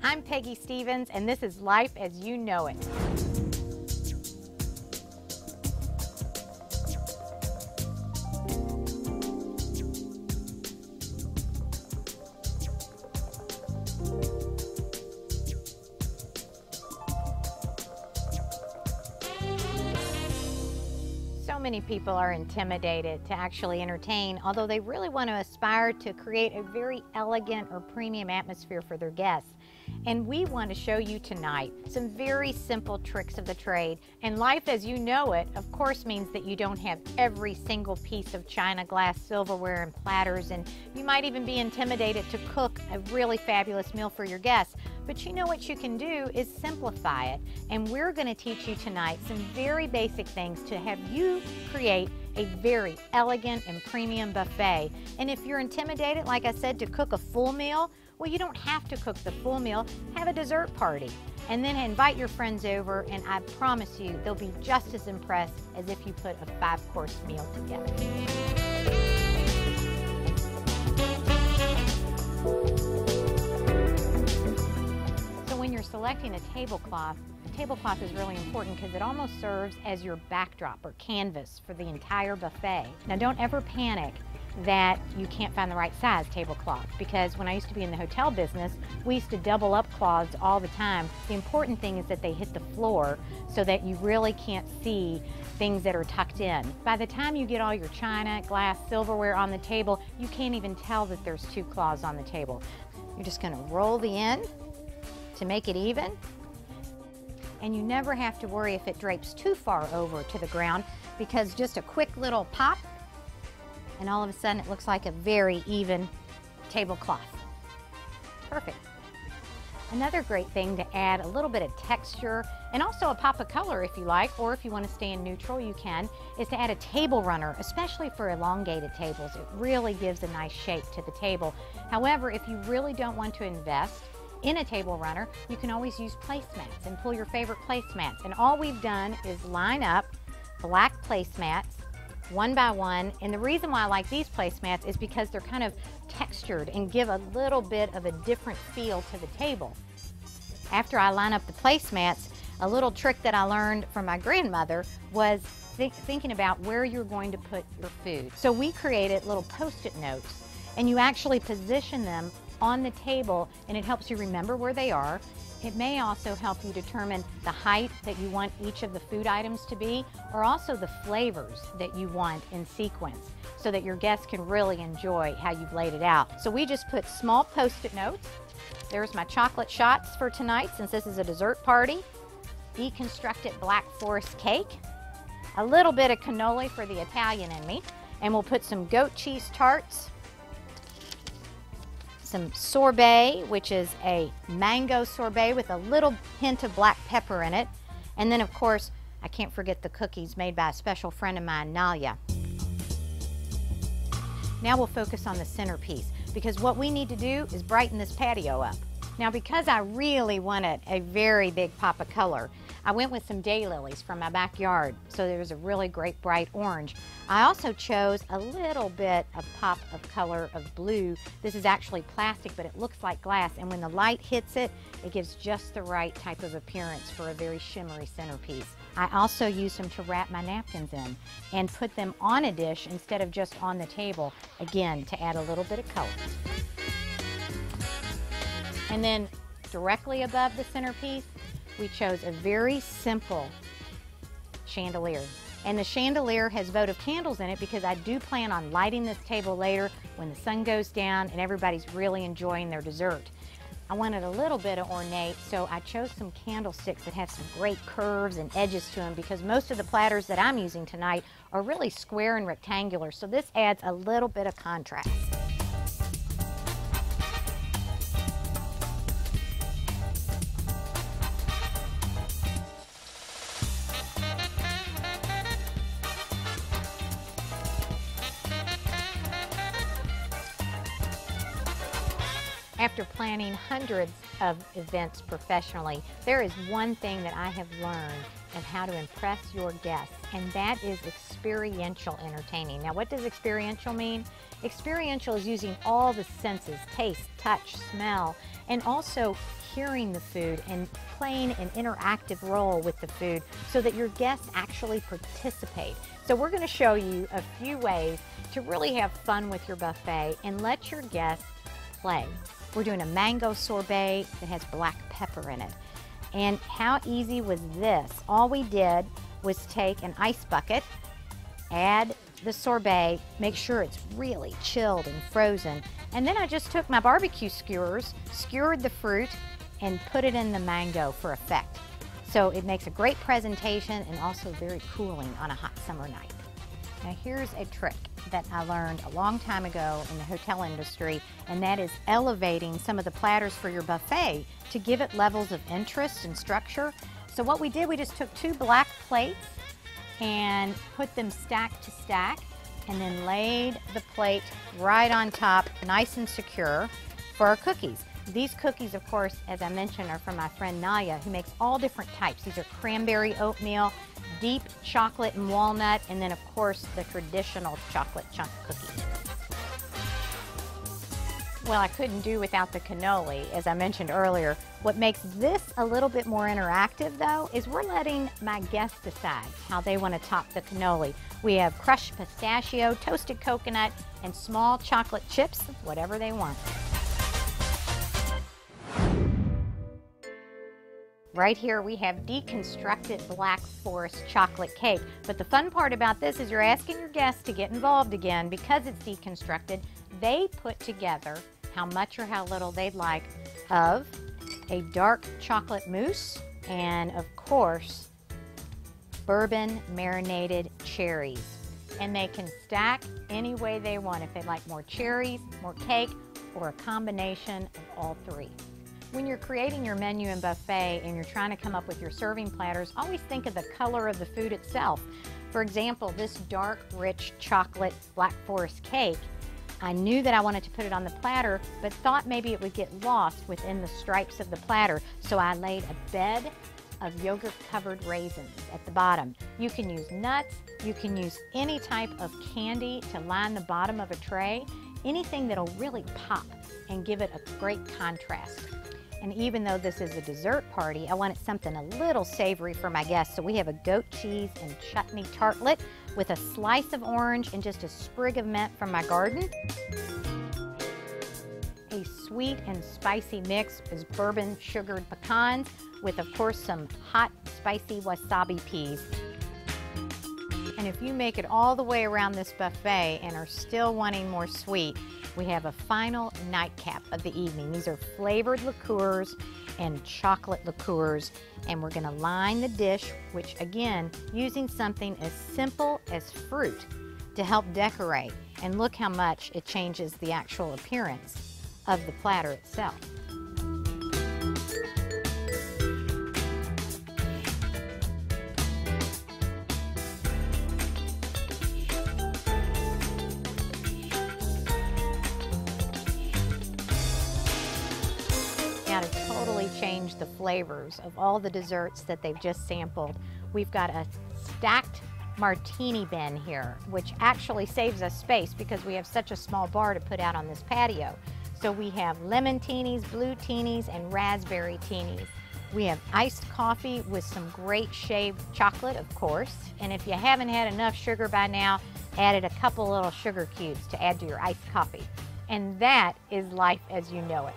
I'm Peggy Stevens, and this is Life as You Know It. So many people are intimidated to actually entertain, although they really want to aspire to create a very elegant or premium atmosphere for their guests. And we want to show you tonight some very simple tricks of the trade. And life as you know it, of course, means that you don't have every single piece of china, glass, silverware, and platters, and you might even be intimidated to cook a really fabulous meal for your guests. But you know what you can do is simplify it. And we're going to teach you tonight some very basic things to have you create a very elegant and premium buffet. And if you're intimidated, like I said, to cook a full meal, well, you don't have to cook the full meal. Have a dessert party and then invite your friends over, and I promise you they'll be just as impressed as if you put a 5-course meal together. When you're selecting a tablecloth is really important because it almost serves as your backdrop or canvas for the entire buffet. Now, don't ever panic that you can't find the right size tablecloth, because when I used to be in the hotel business, we used to double up cloths all the time. The important thing is that they hit the floor so that you really can't see things that are tucked in. By the time you get all your china, glass, silverware on the table, you can't even tell that there's 2 cloths on the table. You're just going to roll the end to make it even, and you never have to worry if it drapes too far over to the ground, because just a quick little pop and all of a sudden it looks like a very even tablecloth. Perfect. Another great thing to add a little bit of texture and also a pop of color if you like, or if you want to stay in neutral you can, is to add a table runner, especially for elongated tables. It really gives a nice shape to the table. However, if you really don't want to invest in a table runner, you can always use placemats and pull your favorite placemats. And all we've done is line up black placemats one by one. And the reason why I like these placemats is because they're kind of textured and give a little bit of a different feel to the table. After I line up the placemats, a little trick that I learned from my grandmother was thinking about where you're going to put your food. So we created little Post-it notes, and you actually position them on the table, and it helps you remember where they are. It may also help you determine the height that you want each of the food items to be, or also the flavors that you want in sequence, so that your guests can really enjoy how you've laid it out. So we just put small Post-it notes. There's my chocolate shots for tonight, since this is a dessert party. Deconstructed Black Forest cake. A little bit of cannoli for the Italian in me. And we'll put some goat cheese tarts. Some sorbet, which is a mango sorbet with a little hint of black pepper in it. And then, of course, I can't forget the cookies made by a special friend of mine, Nalia. Now we'll focus on the centerpiece, because what we need to do is brighten this patio up. Now, because I really wanted a very big pop of color, I went with some daylilies from my backyard, so there was a really great bright orange. I also chose a little bit of pop of color of blue. This is actually plastic, but it looks like glass, and when the light hits it, it gives just the right type of appearance for a very shimmery centerpiece. I also used them to wrap my napkins in and put them on a dish instead of just on the table, again, to add a little bit of color. And then directly above the centerpiece, we chose a very simple chandelier. And the chandelier has votive candles in it because I do plan on lighting this table later when the sun goes down and everybody's really enjoying their dessert. I wanted a little bit of ornate, so I chose some candlesticks that have some great curves and edges to them, because most of the platters that I'm using tonight are really square and rectangular, so this adds a little bit of contrast. After planning hundreds of events professionally, there is one thing that I have learned of how to impress your guests, and that is experiential entertaining. Now, what does experiential mean? Experiential is using all the senses, taste, touch, smell, and also hearing the food and playing an interactive role with the food so that your guests actually participate. So we're going to show you a few ways to really have fun with your buffet and let your guests play. We're doing a mango sorbet that has black pepper in it. And how easy was this? All we did was take an ice bucket, add the sorbet, make sure it's really chilled and frozen, and then I just took my barbecue skewers, skewered the fruit, and put it in the mango for effect. So it makes a great presentation and also very cooling on a hot summer night. Now here's a trick that I learned a long time ago in the hotel industry, and that is elevating some of the platters for your buffet to give it levels of interest and structure. So what we did, we just took 2 black plates and put them stack to stack, and then laid the plate right on top, nice and secure, for our cookies. These cookies, of course, as I mentioned, are from my friend Naya, who makes all different types. These are cranberry oatmeal, deep chocolate and walnut, and then, of course, the traditional chocolate chunk cookie. Well, I couldn't do without the cannoli, as I mentioned earlier. What makes this a little bit more interactive, though, is we're letting my guests decide how they want to top the cannoli. We have crushed pistachio, toasted coconut, and small chocolate chips, whatever they want. Right here we have deconstructed Black Forest chocolate cake. But the fun part about this is you're asking your guests to get involved again. Because it's deconstructed, they put together how much or how little they'd like of a dark chocolate mousse and, of course, bourbon marinated cherries. And they can stack any way they want, if they like more cherries, more cake, or a combination of all 3. When you're creating your menu and buffet and you're trying to come up with your serving platters, always think of the color of the food itself. For example, this dark, rich chocolate Black Forest cake, I knew that I wanted to put it on the platter, but thought maybe it would get lost within the stripes of the platter. So I laid a bed of yogurt-covered raisins at the bottom. You can use nuts, you can use any type of candy to line the bottom of a tray, anything that'll really pop and give it a great contrast. And even though this is a dessert party, I wanted something a little savory for my guests. So we have a goat cheese and chutney tartlet with a slice of orange and just a sprig of mint from my garden. A sweet and spicy mix is bourbon sugared pecans with, of course, some hot spicy wasabi peas. And if you make it all the way around this buffet and are still wanting more sweet, we have a final nightcap of the evening. These are flavored liqueurs and chocolate liqueurs, and we're gonna line the dish, which again, using something as simple as fruit to help decorate. And look how much it changes the actual appearance of the platter itself. Now, to totally change the flavors of all the desserts that they've just sampled, we've got a stacked martini bin here, which actually saves us space because we have such a small bar to put out on this patio. So we have lemon teenies, blue teenies, and raspberry teenies. We have iced coffee with some great shaved chocolate, of course. And if you haven't had enough sugar by now, added a couple little sugar cubes to add to your iced coffee. And that is life as you know it.